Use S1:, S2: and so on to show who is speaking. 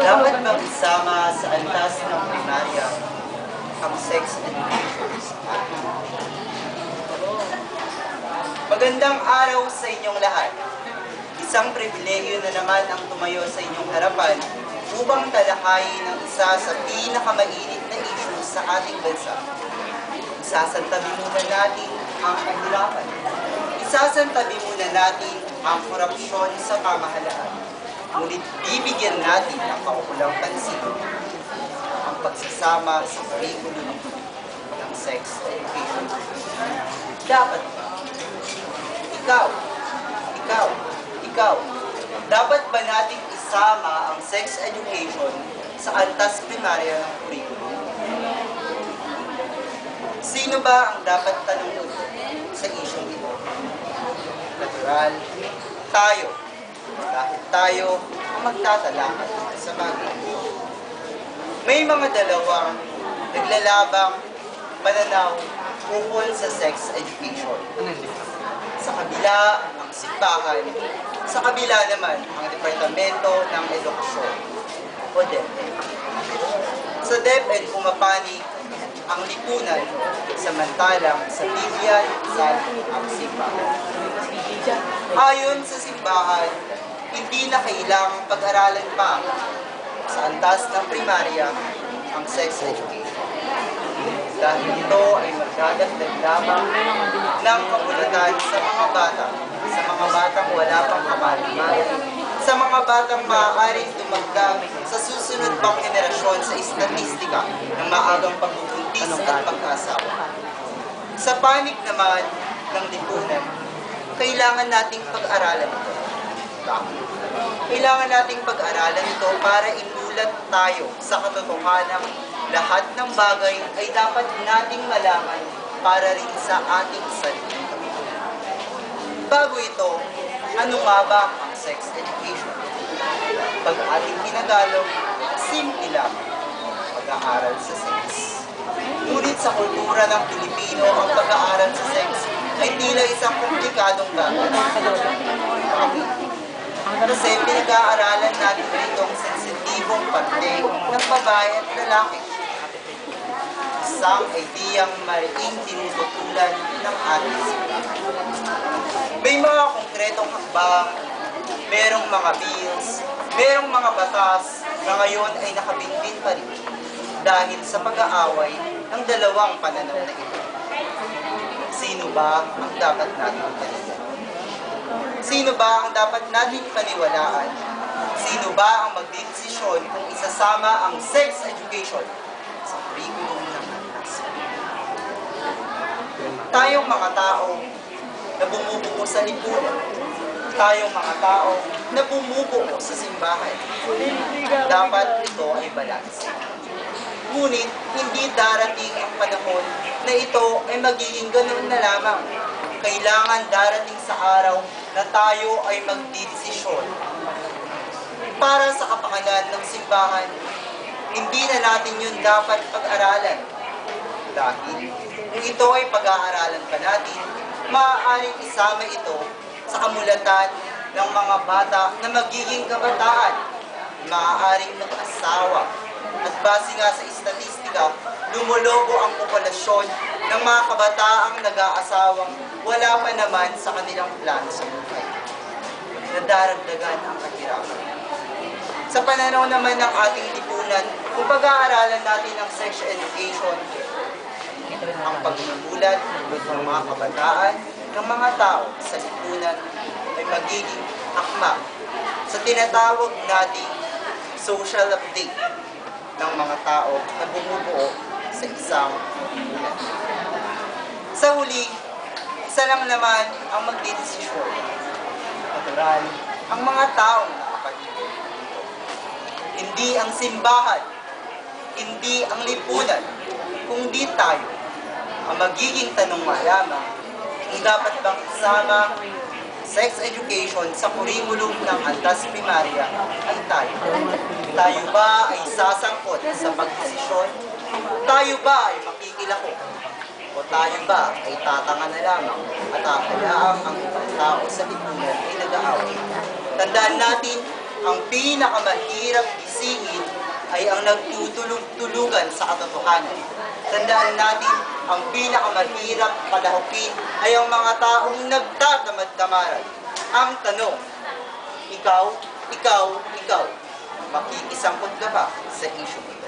S1: Dapat bang isama sa antas ng primarya ang sex education sa atin? Magandang araw sa inyong lahat. Isang pribilegyo na naman ang tumayo sa inyong harapan upang talakayin ang isa sa pinakamainit na issue sa ating bansa. Isasantabi muna natin ang kahirapan. Isasantabi muna natin ang korupsyon sa pamahalaan. Ngunit bibigyan natin ng kaukulang pansin ang pagsasama sa curriculum ng sex education. Dapat ba? Ikaw, dapat ba nating isama ang sex education sa antas primarya ng curriculum? Sino ba ang dapat tanungin sa isyong ito? Natural, tayo. Dahil tayo ang magtatalakad sa bagay. May mga dalawang naglalabang pananaw ukol sa sex education. Sa kabila ang simbahan, sa kabila naman ang Departamento ng Edukasyon o DepEd. Sa DepEd pumapani ang lipunan, samantalang sa Biblia ang simbahan. Ayon sa simbahan, hindi na kailangang pag-aralan pa sa antas ng primarya ang sex education. Dahil ito ay magdadagdag lamang ng kabuluhan sa mga bata, sa mga batang wala pang kamaliman, sa mga batang maaaring dumagdag sa susunod pang henerasyon sa istatistika ng maagang pagbubuntis at pag-asawa. Sa panig naman ng lipunan, kailangan nating pag-aralan ito. Kailangan nating pag-aralan ito para imulat tayo sa katotohanan lahat ng bagay ay dapat nating malaman para rin sa ating sarili. Bago ito, ano nga ba ang sex education? Pag ating tinagalog, simple lang, pag-aaral sa sex. Ngunit sa kultura ng Pilipino, ang pag-aaral sa sex ay tila isang komplikadong bagay. Kasi pinag-aaralan natin rito ang sensitibong parte ng babae at lalaki. Isang ideyang mariing tinututulan ng ating simbahan. May mga konkretong hakbang, merong mga bills, merong mga batas na ngayon ay nakabinbin pa rin dahil sa pag-aaway ng dalawang pananaw na ito. Sino ba ang dapat natin paniwalaan? Sino ba ang dapat nating paniwalaan? Sino ba ang magdedesisyon kung isasama ang sex education sa curriculum ng antas? Tayong mga tao na bumubuo sa lipunan, tayong mga tao na bumubuo sa simbahan, dapat ito ay balanse. Ngunit hindi darating ang panahon na ito ay magiging ganun na lamang. Kailangan darating sa araw na tayo ay magdidesisyon para sa kapakanan ng simbahan. Hindi na natin yun dapat pag-aralan. Dahil kung ito ay pag-aaralan pa natin, maaaring isama ito sa kamulatan ng mga bata na magiging kabataan, maaaring mag-asawa. At base nga sa istatistika, lumolobo ang populasyon ng mga kabataang nag-aasawang wala pa naman sa kanilang plano sa buhay. Nadaragdagan ang kahirapan. Sa pananaw naman ng ating lipunan, kung pag-aaralan natin ang sex education, ang pagmumulat ng mga kabataan, ng mga tao sa lipunan ay magiging akma sa tinatawag nating social update ng mga tao na bumubuo sa isang lipunan. Sa huli, isa lang naman ang magdidesisyon. Natural, ang mga taong nakapaligid dito. Hindi ang simbahan, hindi ang lipunan, kundi tayo. Ang magiging tanong lamang kung dapat bang isama sex education sa curriculum ng antas primarya ay tayo. Tayo ba ay sasangkot sa pagdesisyon? Tayo ba ay makikilako? O tayo ba ay tatanga na lamang at hahayaan ang ibang tao sa lipunan ay nag-aaway? Tandaan natin, ang pinakamahirap isingin ay ang nagtutulog-tulugan sa katotohanan. Tandaan natin, ang pinakamahirap palahukin ay ang mga taong nagtatamad-tamaran. Ang tanong, ikaw, makikisangkot ka ba sa issue?